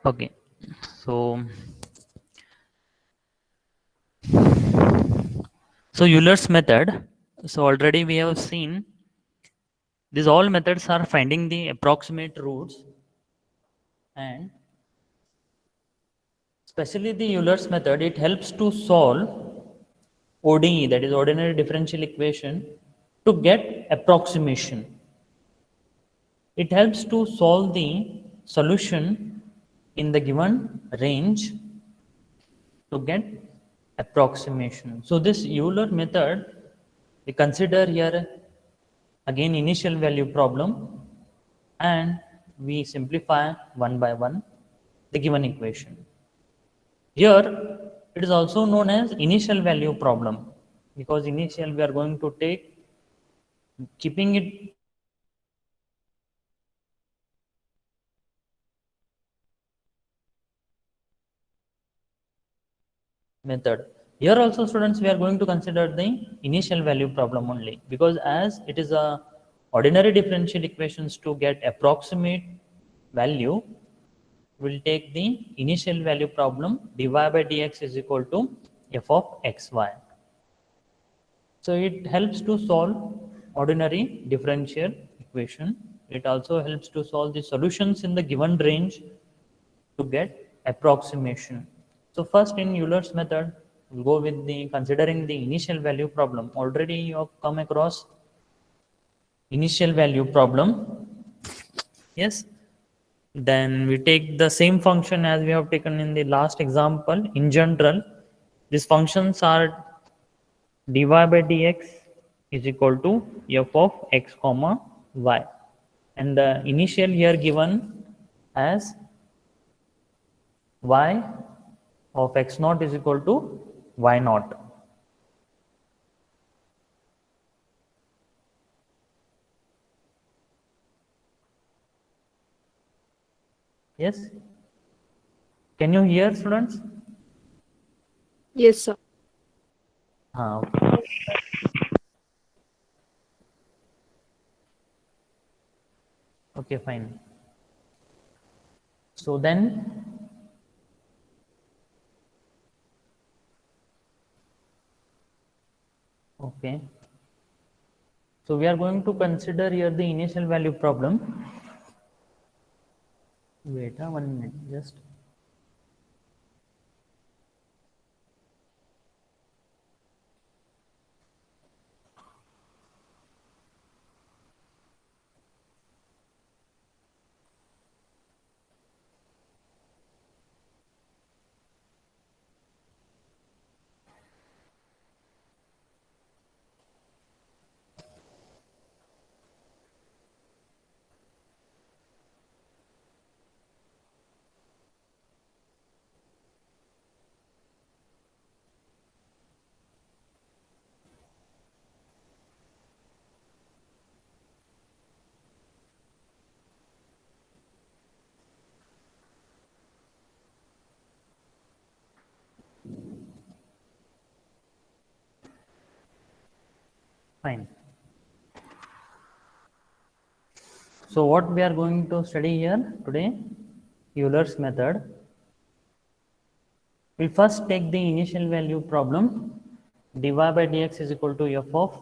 Okay, so Euler's method. So already we have seen these all methods are finding the approximate roots, and especially the Euler's method, it helps to solve ODE, that is ordinary differential equation, to get approximation. It helps to solve the solution in the given range to get approximation. So this Euler method, we consider here again initial value problem, and we simplify one by one the given equation. Here it is also known as initial value problem, because initial we are going to take keeping it method. Here also students we are going to consider the initial value problem only, because as it is a ordinary differential equations, to get approximate value we'll take the initial value problem. Dy by dx is equal to f of xy. So it helps to solve ordinary differential equation. It also helps to solve the solutions in the given range to get approximation. So first in Euler's method, we'll go with the considering the initial value problem. Already you have come across initial value problem. Yes. Then we take the same function as we have taken in the last example. In general, these functions are dy by dx is equal to f of x comma y, and the initial here given as y of x naught is equal to y naught. Yes, can you hear students? Yes, sir. Okay. Okay, fine. So then okay, so we are going to consider here the initial value problem. Wait 1 minute just. Fine. So what we are going to study here today, Euler's method. We'll first take the initial value problem. Dy by dx is equal to f of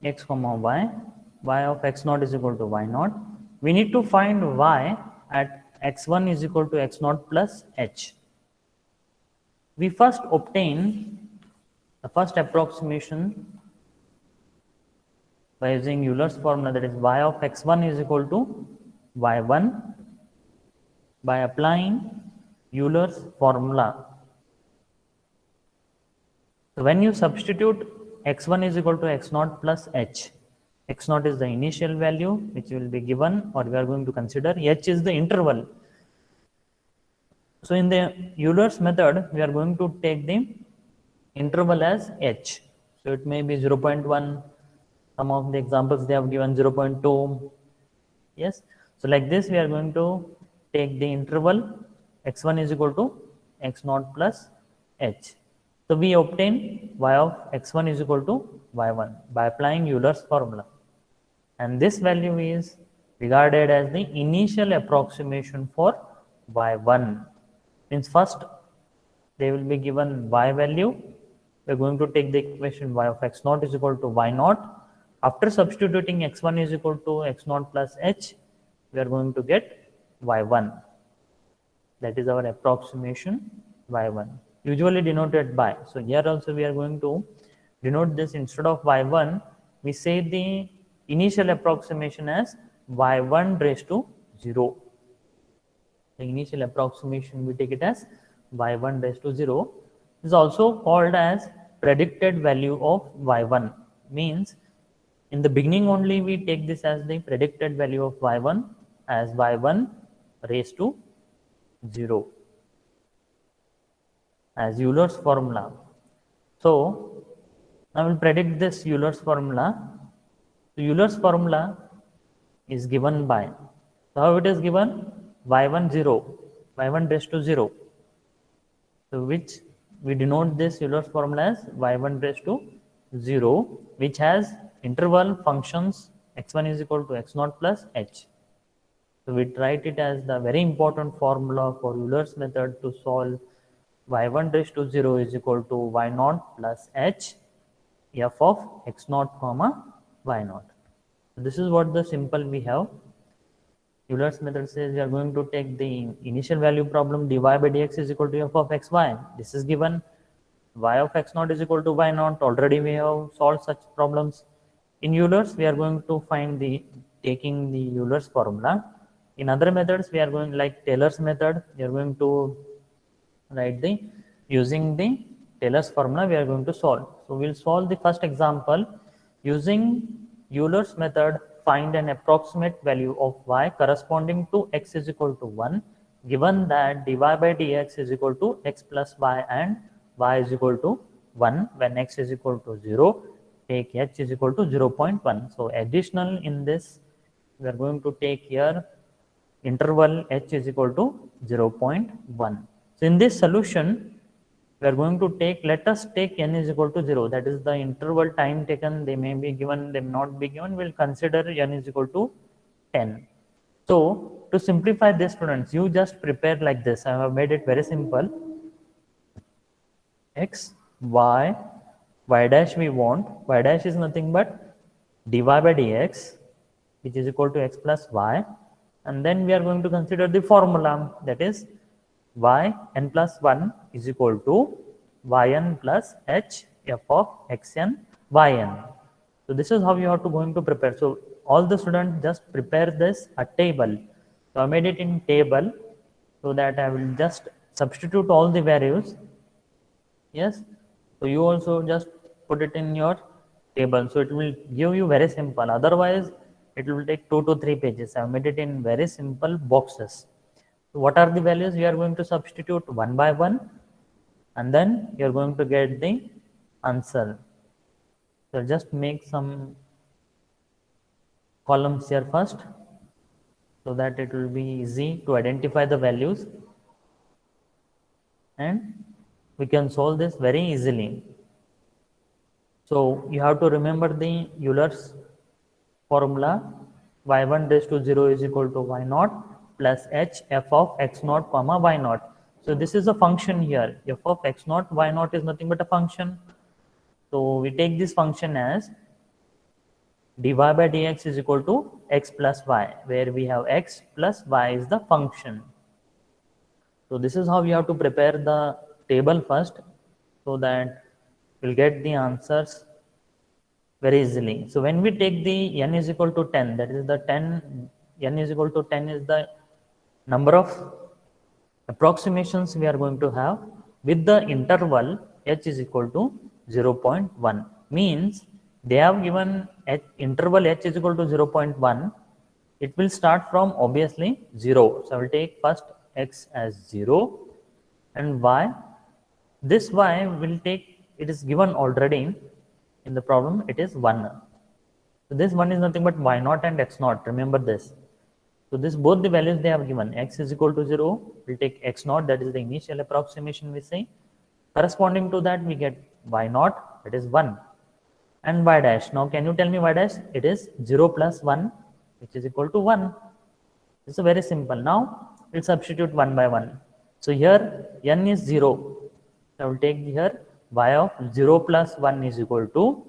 x comma y. Y of x naught is equal to y naught. We need to find y at x1 is equal to x naught plus h. We first obtain the first approximation by using Euler's formula, that is y of x1 is equal to y1 by applying Euler's formula. So when you substitute x1 is equal to x naught plus h, x naught is the initial value which will be given, or we are going to consider, h is the interval. So in the Euler's method, we are going to take the interval as h. So it may be 0.1, some of the examples they have given 0.2. Yes. So like this, we are going to take the interval x1 is equal to x naught plus h. So we obtain y of x1 is equal to y1 by applying Euler's formula. And this value is regarded as the initial approximation for y1. Means first they will be given y value. We are going to take the equation y of x naught is equal to y naught. After substituting x1 is equal to x naught plus h, we are going to get y1. That is our approximation y1, usually denoted by. So here also we are going to denote this, instead of y1, we say the initial approximation as y1 raised to 0. The initial approximation we take it as y1 raised to 0. This is also called as predicted value of y1. Means in the beginning only we take this as the predicted value of y1 as y1 raised to 0 as Euler's formula. So I will predict this Euler's formula. So Euler's formula is given by, so how it is given? y1 0, y1 raised to 0. So which we denote this Euler's formula as y1 raised to 0, which has interval functions x1 is equal to x naught plus h. So we write it as the very important formula for Euler's method to solve y1 raised to 0 is equal to y naught plus h f of x naught comma y naught. So this is what the simple we have. Euler's method says we are going to take the initial value problem dy by dx is equal to f of xy. This is given. Y of x naught is equal to y naught. Already we have solved such problems. In Euler's, we are going to find the taking the Euler's formula. In other methods, we are going like Taylor's method. We are going to write the using the Taylor's formula. We are going to solve. So we'll solve the first example using Euler's method. Find an approximate value of y corresponding to x is equal to 1, given that dy by dx is equal to x plus y and y is equal to 1. When x is equal to 0, take h is equal to 0.1. So additional in this, we are going to take here interval h is equal to 0.1. So in this solution, we are going to take, let us take n is equal to 0, that is the interval time taken. They may be given, they may not be given. We will consider n is equal to 10. So to simplify this, students, you just prepare like this. I have made it very simple. X, y, y dash we want. Y dash is nothing but dy by dx, which is equal to x plus y. And then we are going to consider the formula, that is y n plus 1 is equal to yn plus h f of xn yn. So this is how you have to going to prepare. So all the students just prepare this a table. So I made it in table so that I will just substitute all the values. Yes. So you also just put it in your table. So it will give you very simple. Otherwise, it will take 2 to 3 pages. I have made it in very simple boxes. So what are the values? We are going to substitute one by one, and then you are going to get the answer. So just make some columns here first, so that it will be easy to identify the values, and we can solve this very easily. So you have to remember the Euler's formula. y1 raised to 0 is equal to y naught plus h f of x naught comma y naught. So this is a function here. F of x naught, y naught is nothing but a function. So we take this function as dy by dx is equal to x plus y, where we have x plus y is the function. So this is how we have to prepare the table first, so that we'll get the answers very easily. So when we take the n is equal to 10, that is the 10, n is equal to 10 is the number of approximations we are going to have with the interval h is equal to 0.1. Means they have given interval h is equal to 0.1. It will start from obviously 0. So I will take first x as 0 and y. This y will take, it is given already in the problem, it is 1. So this one is nothing but y naught and x naught. Remember this. So this both the values they have given. X is equal to 0. We'll take x naught, that is the initial approximation we say. Corresponding to that we get y naught, that is 1. And y dash. Now can you tell me y dash? It is 0 plus 1, which is equal to 1. This is very simple. Now we'll substitute 1 by 1. So here n is 0. So I will take here y of 0 plus 1 is equal to,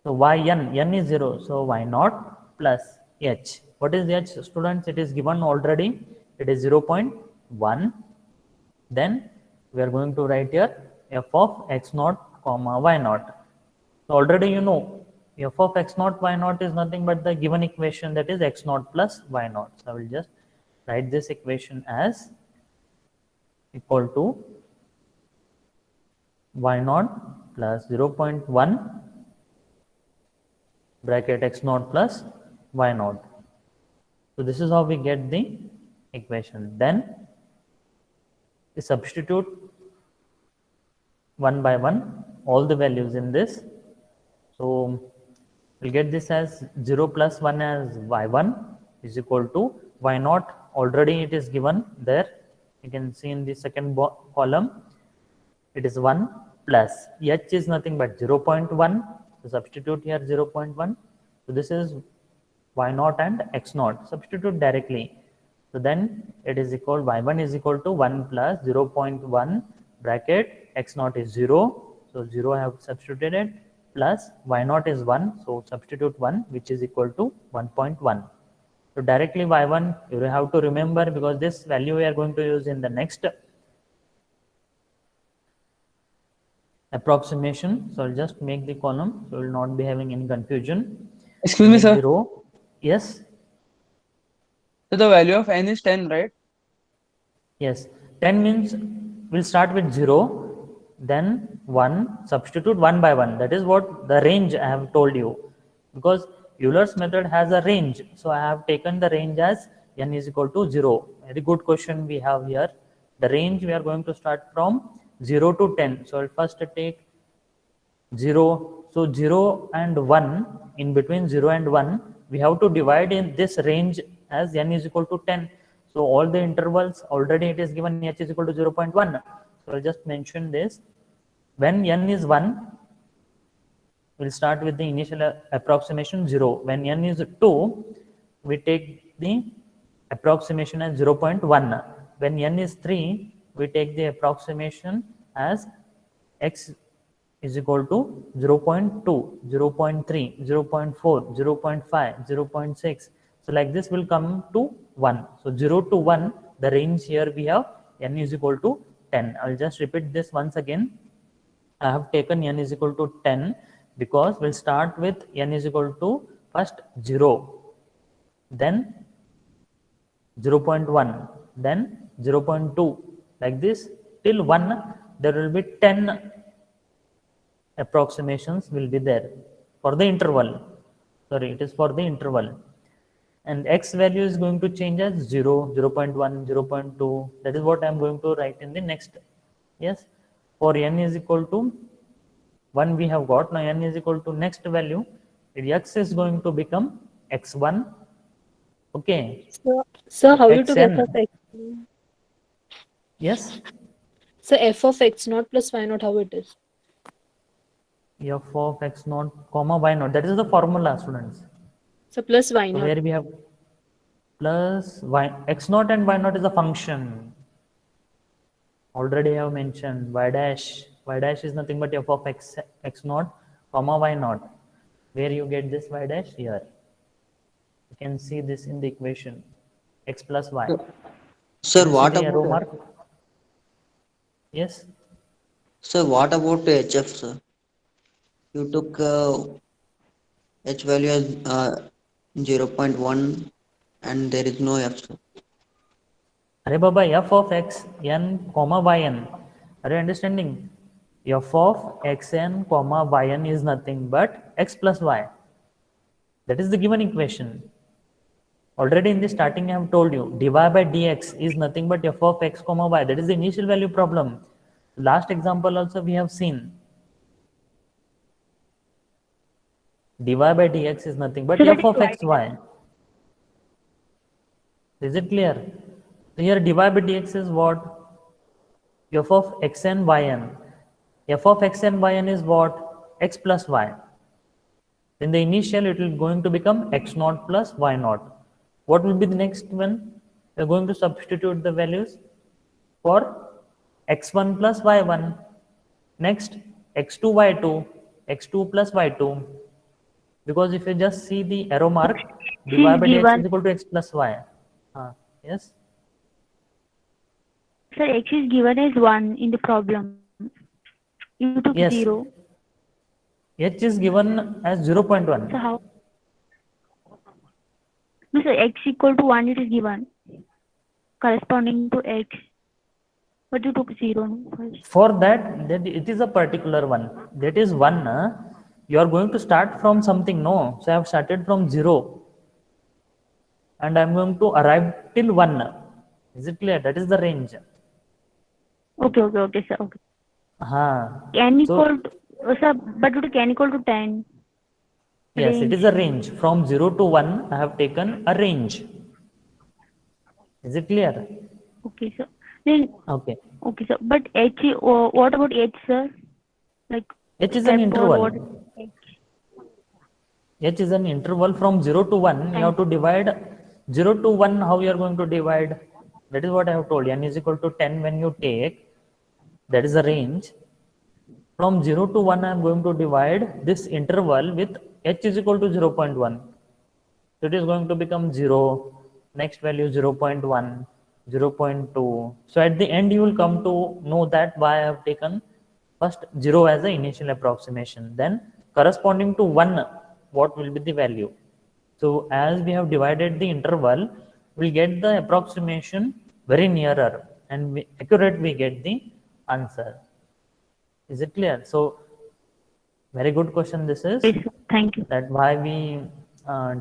so n is 0, so y naught plus h. What is h, students? It is given already, it is 0.1. Then we are going to write here f of x naught comma y naught. So already you know f of x naught y naught is nothing but the given equation, that is x naught plus y naught. So I will just write this equation as equal to y naught plus 0.1 bracket x naught plus y naught. So this is how we get the equation. Then we substitute one by one all the values in this. So we'll get this as 0 plus 1 as y1 is equal to y naught. Already it is given there. You can see in the second column, it is 1 plus h is nothing but 0.1. So substitute here 0.1. So this is y naught and x naught. Substitute directly. So then it is equal, y1 is equal to 1 plus 0.1 bracket x naught is 0. So 0 I have substituted, plus y naught is 1. So substitute 1, which is equal to 1.1. So directly y1 you have to remember, because this value we are going to use in the next approximation. So I'll just make the column, so we will not be having any confusion. Excuse me, Make sir. the row. Yes. So the value of n is 10, right? Yes. 10 means we'll start with 0, then 1, substitute 1 by 1. That is what the range I have told you. Because Euler's method has a range. So I have taken the range as n is equal to 0. Very good question we have here. The range we are going to start from 0 to 10. So I'll first take 0. So 0 and 1, in between 0 and 1, we have to divide in this range as n is equal to 10. So all the intervals, already it is given h is equal to 0.1. So I'll just mention this. When n is 1, we'll start with the initial approximation 0. When n is 2, we take the approximation as 0.1. When n is 3, we take the approximation as x is equal to 0.2, 0.3, 0.4, 0.5, 0.6. So like this will come to 1. So 0 to 1, the range here we have n is equal to 10. I will just repeat this once again. I have taken n is equal to 10 because we'll start with n is equal to first 0, then 0.1, then 0.2, like this till 1. There will be 10 approximations will be there for the interval. Sorry, it is for the interval. And x value is going to change as 0, 0.1, 0.2. That is what I am going to write in the next. Yes, for n is equal to 1 we have got. Now n is equal to next value. X is going to become x1. Okay. So how you took f xn. of x? Yes. So f of x naught plus y naught, how it is? F of x naught comma y naught. That is the formula, students. So plus y So naught. where we have plus y, x naught and y naught is a function. Already I have mentioned y dash. Y dash is nothing but f of x naught comma y naught. Where you get this y dash? Here. You can see this in the equation. X plus y. Sir, Can you see what the arrow about mark? Yes. HF, sir? You took H value as 0.1 and there is no F, sir. Arey Baba, f of x n comma yn. Are you understanding? F of xn comma yn is nothing but x plus y. That is the given equation. Already in the starting I have told you dy by dx is nothing but f of x comma y. That is the initial value problem. Last example also we have seen. Dy by dx is nothing but f of xy. Is it clear? So here dy by dx is what? F of xn yn. F of xn yn is what? X plus y. In the initial it will going to become x naught plus y naught. What will be the next one? We are going to substitute the values for x1 plus y1. Next, x2, y2, x2 plus y2. Because if you just see the arrow mark, dy by dx is equal to x plus y. Yes? Sir, x is given as 1 in the problem. You took Yes. 0. H is given as 0.1. So how? No, sir, x equal to 1 it is given. Corresponding to x. But you took 0 first. For that it is a particular one. That is 1. You are going to start from something, no? So I have started from 0. And I am going to arrive till 1. Is it clear? That is the range. Okay, sir. Okay. N So, equal to, sir, but it can equal to 10. yes, it Range. is a range. From 0 to 1, I have taken a range. Is it clear? Okay, sir. Then, Okay. okay, sir. But h, what about h, sir? Like H is an step or interval. what? H is an interval from 0 to 1. You have to divide 0 to 1. How you are going to divide? That is what I have told you. N is equal to 10 when you take. That is the range. From 0 to 1, I am going to divide this interval with h is equal to 0.1. So it is going to become 0. Next value 0.1, 0.2. So at the end, you will come to know that why I have taken first 0 as the initial approximation. Then corresponding to 1, what will be the value? So as we have divided the interval, we'll get the approximation very nearer, and accurate we get the answer. Is it clear? So very good question this is. Yes, sir. Thank you. That why we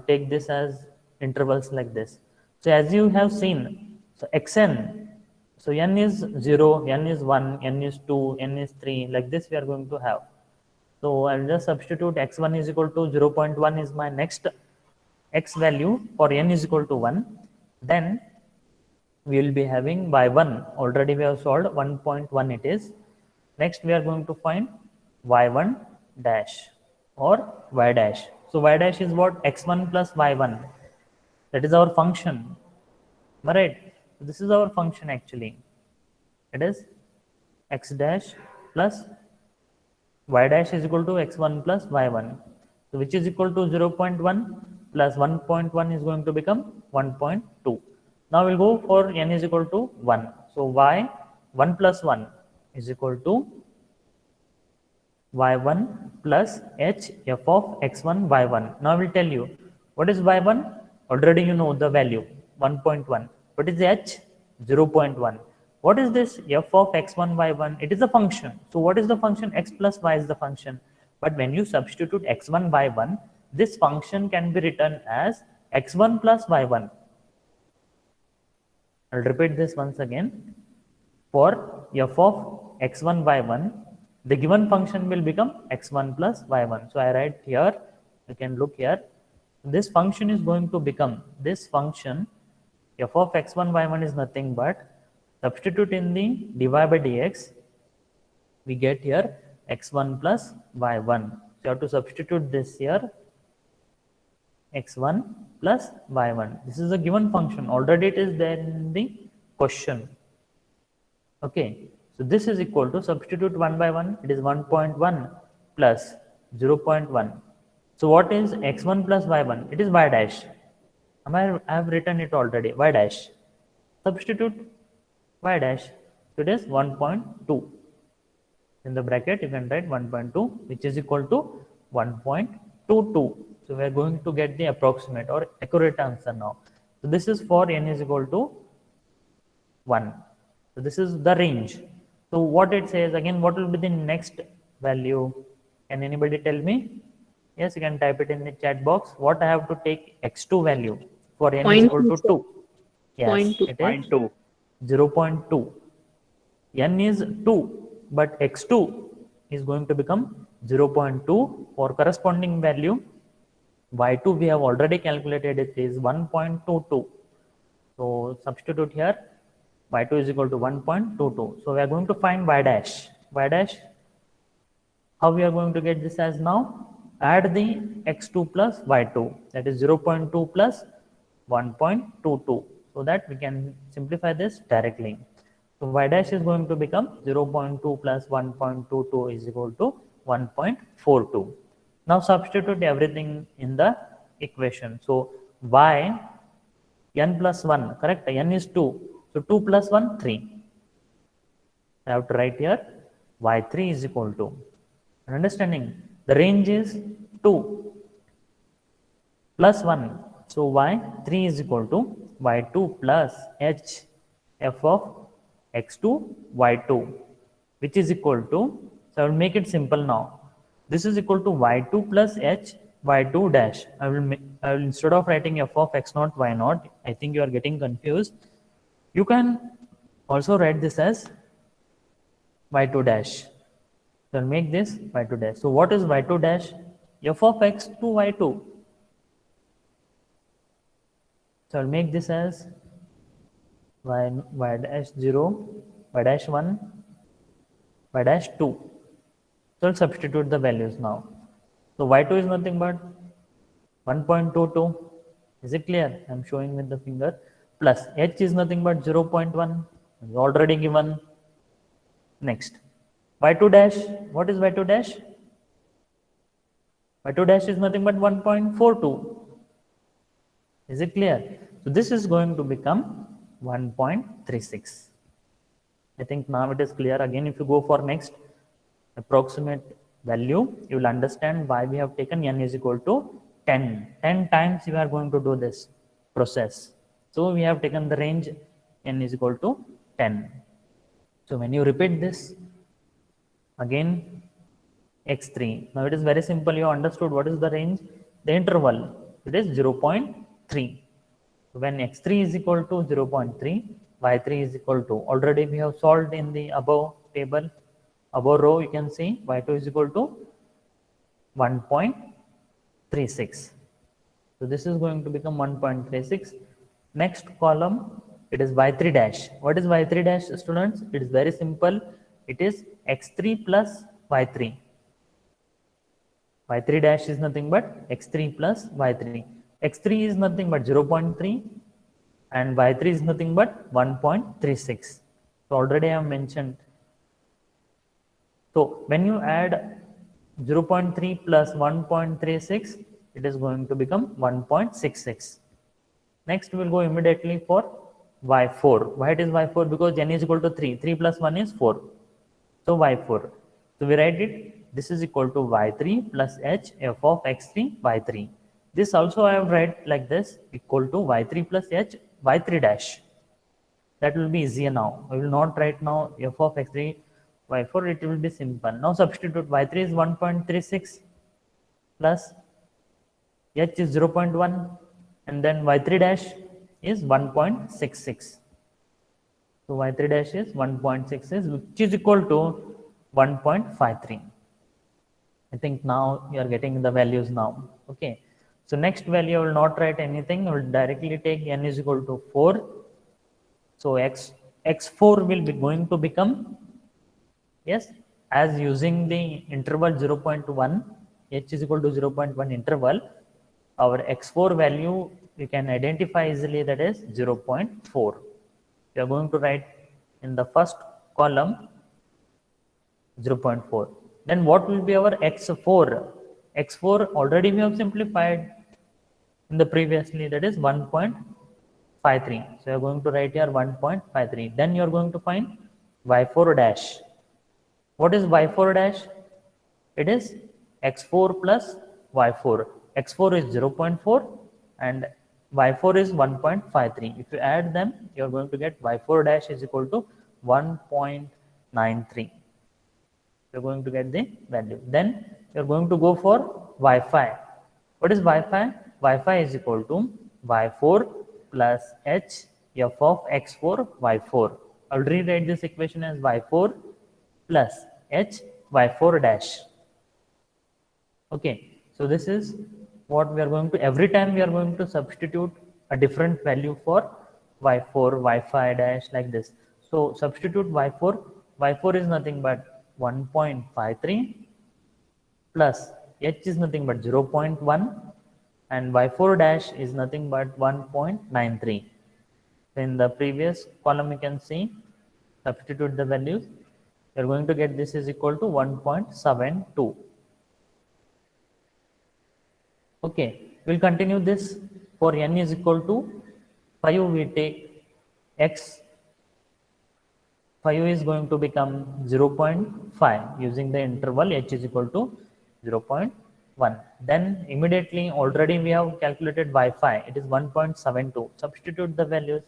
take this as intervals like this. So as you have seen, so xn, so n is 0, n is 1, n is 2, n is 3, like this we are going to have. So I'll just substitute x1 is equal to 0.1 is my next x value for n is equal to 1. Then we will be having y1, already we have solved 1.1 it is. Next we are going to find y1 dash or y dash. So y dash is what? X1 plus y1. That is our function. Am I right? This is our function actually. It is x dash plus y dash is equal to x1 plus y1. So which is equal to 0.1 plus 1.1 is going to become 1.2. Now we'll go for n is equal to 1. So y 1 plus 1 is equal to y1 plus h f of x1 y1. Now I will tell you what is y1. Already you know the value 1.1. What is h? 0.1. What is this f of x1 y1? It is a function. So what is the function? X plus y is the function. But when you substitute x1 y1, this function can be written as x1 plus y1. I'll repeat this once again. For f of x1 y1, the given function will become x1 plus y1. So I write here, you can look here. This function is going to become, this function f of x1 y1 is nothing but, substitute in the dy by dx, we get here x1 plus y1. So you have to substitute this here, x1 plus y1. This is a given function. Already it is there in the question. Okay. So this is equal to, substitute 1 by 1, it is 1.1 plus 0.1. So what is x1 plus y1? It is y dash. I have written it already, y dash. Substitute y dash. So it is 1.2. In the bracket, you can write 1.2, which is equal to 1.22. So we are going to get the approximate or accurate answer now. So this is for n is equal to 1. So this is the range. So what it says again, what will be the next value? Can anybody tell me? Yes, you can type it in the chat box. What I have to take x2 value for n is equal to 2. Yes, it is 0.2. N is 2, but x2 is going to become 0.2. For corresponding value, y2 we have already calculated, it is 1.22. So substitute here, y2 is equal to 1.22. So we are going to find y dash. Y dash, how we are going to get this as now? Add the x2 plus y2, that is 0.2 plus 1.22. So so that we can simplify this directly. So y dash is going to become 0.2 plus 1.22 is equal to 1.42. Now substitute everything in the equation. So y n plus 1, correct? N is 2. So 2 plus 1, 3. I have to write here y3 is equal to, understanding, the range is 2 plus 1. So y3 is equal to y2 plus h f of x2 y2, which is equal to, so I will make it simple now. This is equal to y2 plus h y2 dash. I will instead of writing f of x0 y0, I think you are getting confused. You can also write this as y2 dash. So I'll make this y2 dash. So what is y2 dash? F of x to y2. So I'll make this as y dash 0, y dash 1, y dash 2. So I'll substitute the values now. So y2 is nothing but 1.22. Is it clear? I'm showing with the finger. Plus h is nothing but 0.1. It's already given. Next, y2 dash. What is y2 dash? y2 dash is nothing but 1.42. Is it clear? So this is going to become 1.36. I think now it is clear. Again, if you go for next approximate value, you will understand why we have taken n is equal to 10. 10 times we are going to do this process. So we have taken the range n is equal to 10. So when you repeat this, again x3. Now it is very simple. You understood what is the range? The interval. It is 0.3. So when x3 is equal to 0.3, y3 is equal to, already we have solved in the above table, above row, you can see y2 is equal to 1.36. So this is going to become 1.36. Next column, it is y3 dash. What is y3 dash, students? It is very simple. It is x3 plus y3. y3 dash is nothing but x3 plus y3. x3 is nothing but 0.3 and y3 is nothing but 1.36. So already I have mentioned. So when you add 0.3 plus 1.36, it is going to become 1.66. Next we will go immediately for y4. Why it is y4? Because n is equal to 3. 3 plus 1 is 4. So y4. So we write it. This is equal to y3 plus h f of x3 y3. This also I have write like this, equal to y3 plus h y3 dash. That will be easier now. I will not write now f of x3 y4. It will be simple. Now substitute y3 is 1.36 plus h is 0.1 and then y3 dash is 1.66. So y3 dash is 1.66, which is equal to 1.53. I think now you are getting the values now. Okay. So next value I will not write anything. I will directly take n is equal to 4. So x4 will be going to become, yes, as using the interval 0.1, h is equal to 0.1 interval, our x4 value we can identify easily, that is 0.4. We are going to write in the first column 0.4. Then what will be our x4? x4 already we have simplified in the previously, that is 1.53. So you are going to write here 1.53. Then you are going to find y4 dash. What is y4 dash? It is x4 plus y4. x4 is 0.4 and y4 is 1.53. If you add them, you are going to get y4 dash is equal to 1.93. You are going to get the value. Then you are going to go for y5. What is y5? y5 is equal to y4 plus h f of x4 y4. I will rewrite this equation as y4 plus h y4 dash. Okay, so this is what we are going to, every time we are going to substitute a different value for y4, y5 dash, like this. So substitute y4. y4 is nothing but 1.53 plus h is nothing but 0.1 and y4 dash is nothing but 1.93. So in the previous column, you can see, substitute the values. You're going to get this is equal to 1.72. Okay, we'll continue this. For n is equal to 5, we take x. 5 is going to become 0.5 using the interval h is equal to 0.1. Then immediately already we have calculated y5. It is 1.72. Substitute the values.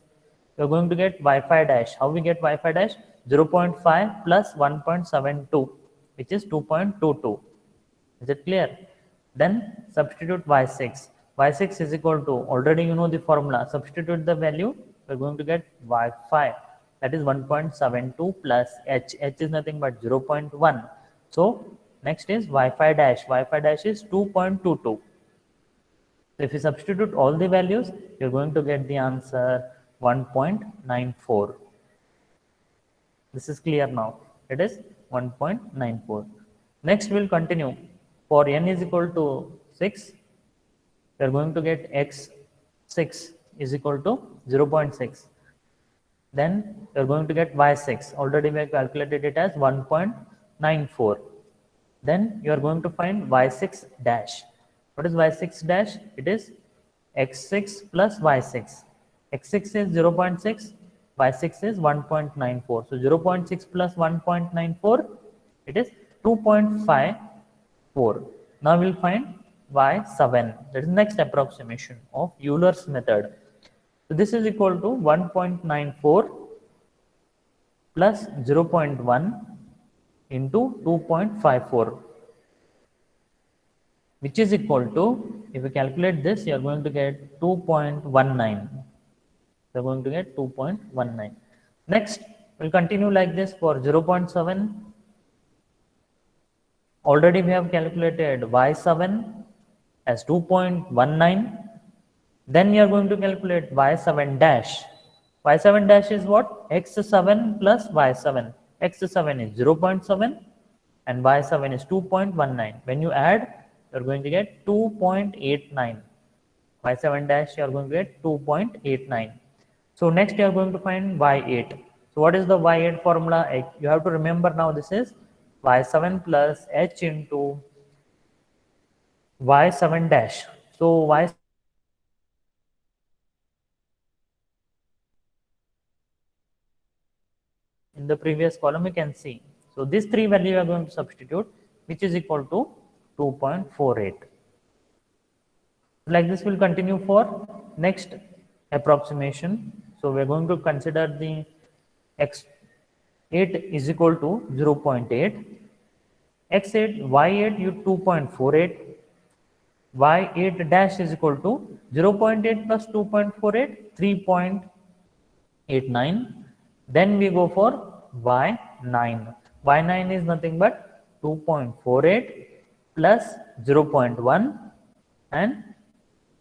You are going to get y5 dash. How we get y5 dash? 0.5 plus 1.72, which is 2.22. Is it clear? Then substitute y6. y6 is equal to, already you know the formula. Substitute the value. We are going to get y5. That is 1.72 plus h. h is nothing but 0.1. So next is y5 dash. y5 dash is 2.22. So if you substitute all the values, you're going to get the answer 1.94. This is clear now. It is 1.94. Next, we'll continue. For n is equal to 6, we are going to get x6 is equal to 0.6. Then we are going to get y6. Already we have calculated it as 1.94. Then you are going to find y6 dash. What is y6 dash? It is x6 plus y6. x6 is 0.6, y6 is 1.94. So 0.6 plus 1.94, it is 2.54. Now we'll find y7. That is next approximation of Euler's method. So this is equal to 1.94 plus 0.1 into 2.54, which is equal to, if you calculate this, you are going to get 2.19. You are going to get 2.19. Next, we'll continue like this for 0.7. Already we have calculated y7 as 2.19. Then you are going to calculate y7 dash. y7 dash is what? x7 plus y7. x7 is 0.7 and y7 is 2.19. When you add, you are going to get 2.89. y7 dash, you are going to get 2.89. So next you are going to find y8. So what is the y8 formula? You have to remember now, this is y7 plus h into y7 dash. So y in the previous column you can see. So these three values you are going to substitute, which is equal to 2.48. Like this will continue for next approximation. So we are going to consider the x8 is equal to 0.8, x8, y8 you 2.48, y8 dash is equal to 0.8 plus 2.48, 3.89. Then we go for y9. y9 is nothing but 2.48 plus 0.1 and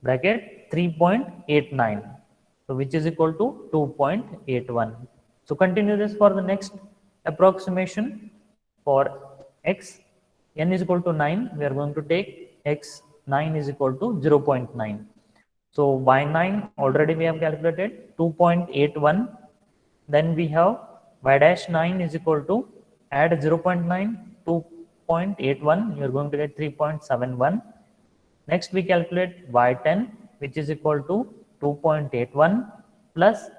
bracket 3.89. So which is equal to 2.81. So continue this for the next approximation. For x, n is equal to 9, we are going to take x9 is equal to 0.9. So y9 already we have calculated 2.81. Then we have y dash 9 is equal to, add 0.9, 2.81, you are going to get 3.71. Next we calculate y10, which is equal to 2.81 plus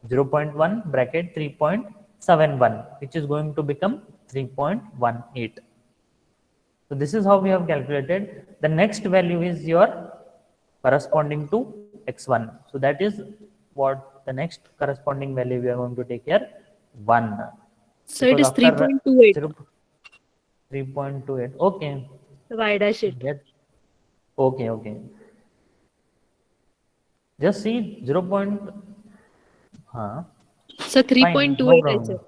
0.1 bracket 3.71, which is going to become 3.18. So this is how we have calculated. The next value is your corresponding to x1. So that is what the next corresponding value we are going to take here, 1. So it is Because after 3.28. 3.28. Okay. Y dash it. Get, okay. Just see 0. So Fine, 3.28 no I problem. said.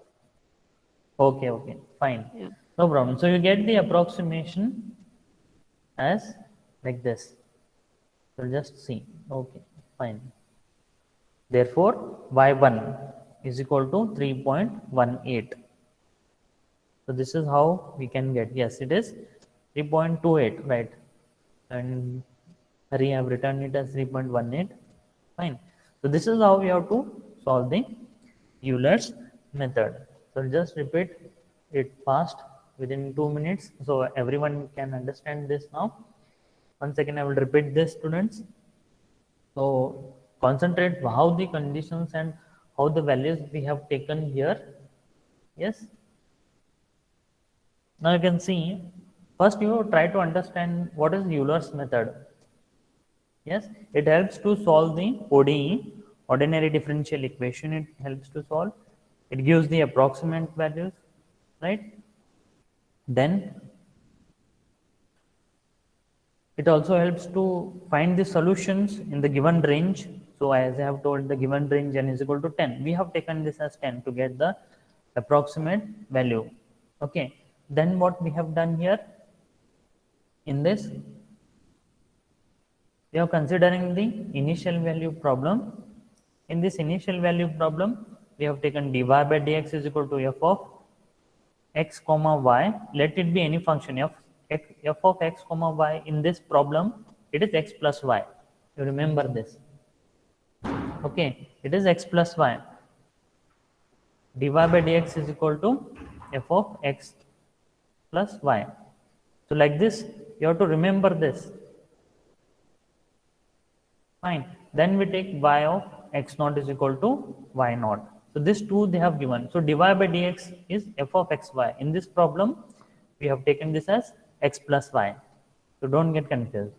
Okay, fine. Yeah. No problem. So you get the approximation as like this. So just see. Okay, fine. Therefore, y1 is equal to 3.18. So this is how we can get. Yes, it is 3.28, right? And I have written it as 3.18. Fine. So this is how we have to solve the Euler's method. So just repeat it fast within 2 minutes so everyone can understand this now. Once again, I will repeat this, students. So concentrate how the conditions and how the values we have taken here. Yes. Now you can see, first you try to understand what is Euler's method. Yes, it helps to solve the ODE, ordinary differential equation. It helps to solve. It gives the approximate values, right? Then it also helps to find the solutions in the given range. So as I have told, the given range n is equal to 10. We have taken this as 10 to get the approximate value. Okay. Then what we have done here in this, we are considering the initial value problem. In this initial value problem, we have taken dy by dx is equal to f of x comma y. Let it be any function f of x comma y. In this problem, it is x plus y. You remember this. Okay, it is x plus y. Dy by dx is equal to f of x plus y. So like this, you have to remember this. Fine. Then we take y of x naught is equal to y naught. So this two they have given. So dy by dx is f of xy. In this problem, we have taken this as x plus y. So don't get confused.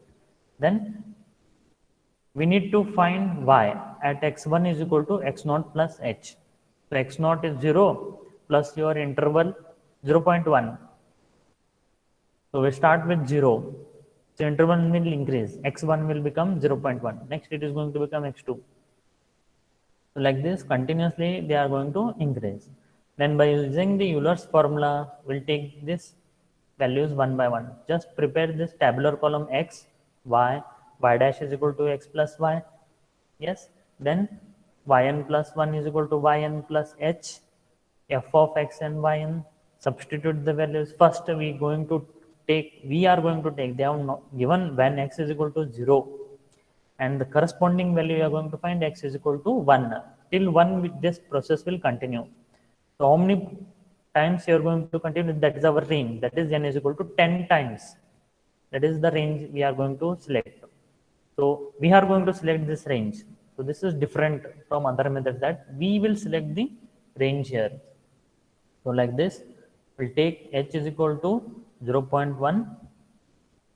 Then we need to find y at x1 is equal to x naught plus h. So x naught is 0 plus your interval 0.1. So we start with 0. So interval will increase. X1 will become 0.1. Next it is going to become x2. So like this continuously they are going to increase. Then by using the Euler's formula, we'll take this values one by one. Just prepare this tabular column x, y dash is equal to x plus y. Yes. Then yn plus 1 is equal to yn plus h, f of x and yn. Substitute the values. First we are going to take, they have not given when x is equal to 0 and the corresponding value you are going to find x is equal to 1. Till 1 with this process will continue. So how many times you are going to continue? That is our range. That is n is equal to 10 times. That is the range we are going to select. So we are going to select this range. So this is different from other methods that we will select the range here. So like this, we'll take h is equal to 0.1.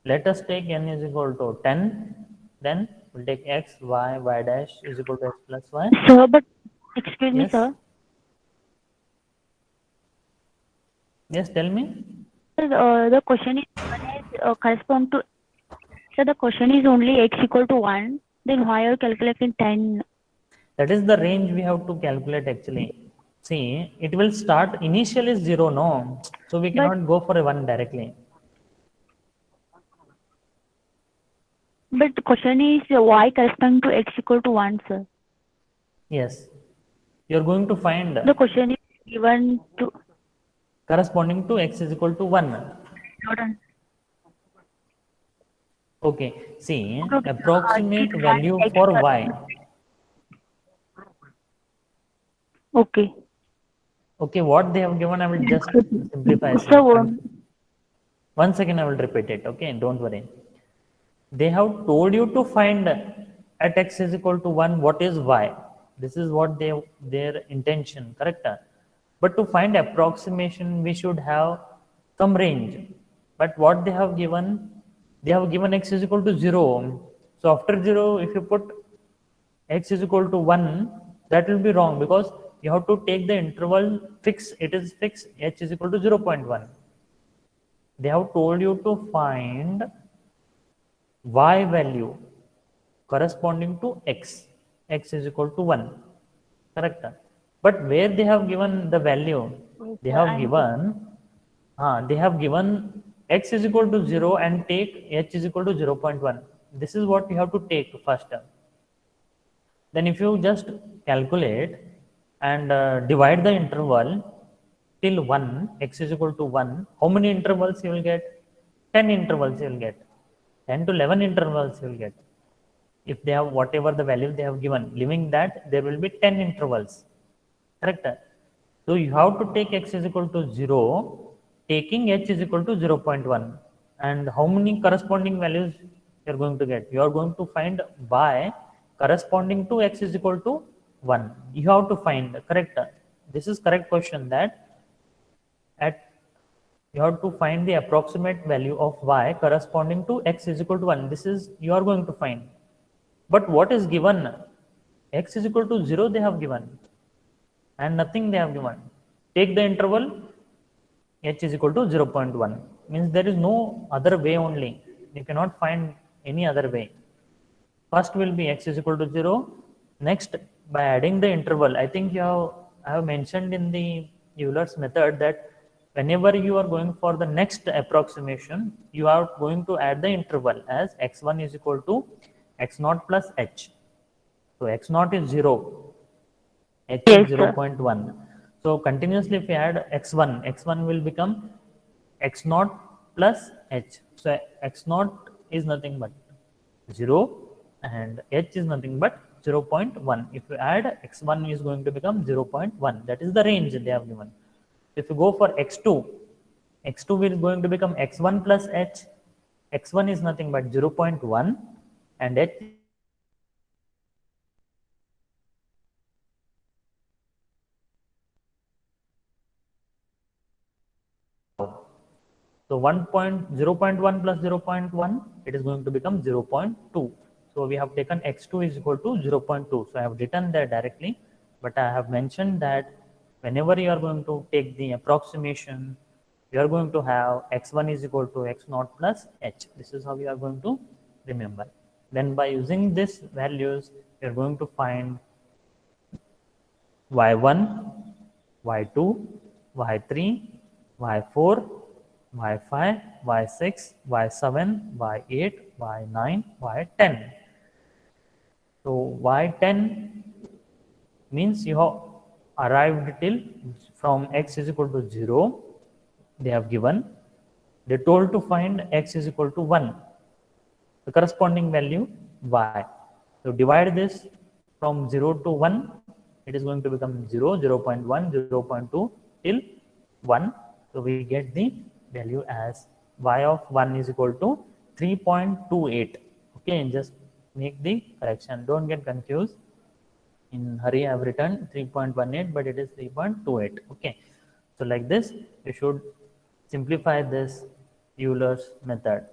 Let us take n is equal to 10. Then we'll take x, y dash is equal to x plus y. Sir, but excuse me, Yes. sir. Yes, tell me. Sir, the question is correspond to. Sir, the question is only x equal to 1. Then why are you calculating 10? That is the range we have to calculate actually. See, it will start initially 0, no? So we cannot go for a 1 directly. But the question is y corresponding to x equal to 1, sir. Yes. You are going to find The question is given to. corresponding to x is equal to 1. Not on. Okay. See, Okay. approximate It value has for x y. Okay. Okay, what they have given, I will just simplify. So, Once again, I will repeat it. Okay, don't worry. They have told you to find at x is equal to 1 what is y. This is what their intention, correct? But to find approximation, we should have some range. But what they have given x is equal to 0. So after 0, if you put x is equal to 1, that will be wrong because you have to take the interval fixed. It is fixed, h is equal to 0.1. They have told you to find y value corresponding to x. X is equal to 1. Correct? But where they have given the value, they have given x is equal to 0 and take h is equal to 0.1. This is what you have to take first. Then if you just calculate and divide the interval till 1, x is equal to 1, how many intervals you will get? 10 intervals you will get. 10 to 11 intervals you will get. if they have whatever the value they have given, leaving that there will be 10 intervals, correct? So you have to take x is equal to 0, taking h is equal to 0.1. And how many corresponding values you are going to get? You are going to find y corresponding to x is equal to 1. You have to find, correct? This is correct question, that at you have to find the approximate value of y corresponding to x is equal to 1. This is you are going to find. But what is given? X is equal to 0 they have given, and nothing they have given. Take the interval h is equal to 0.1. Means there is no other way only. You cannot find any other way. First will be x is equal to 0. Next, by adding the interval, I think I have mentioned in the Euler's method that whenever you are going for the next approximation, you are going to add the interval as x1 is equal to x0 plus h. So x0 is 0, h Yes, is sir. 0.1. So continuously if we add x1 will become x0 plus h. So x0 is nothing but 0 and h is nothing but 0.1. If you add, x1 is going to become 0.1. That is the range they have given. If you go for x2 is going to become x1 plus h. x1 is nothing but 0.1 and h so 0.1 plus 0.1, it is going to become 0.2. So we have taken x2 is equal to 0.2. So I have written there directly, but I have mentioned that whenever you are going to take the approximation, you are going to have x1 is equal to x0 plus h. This is how you are going to remember. Then by using these values, you are going to find y1, y2, y3, y4, y5, y6, y7, y8, y9, y10. So y10 means you have arrived till from x is equal to 0, they have given. They told to find x is equal to 1, the corresponding value y. So divide this from 0 to 1, it is going to become 0, 0.1, 0.2 till 1. So we get the value as y of 1 is equal to 3.28. Okay, and just make the correction. Don't get confused. In hurry, I have written 3.18, but it is 3.28. Okay, so like this, you should simplify this Euler's method.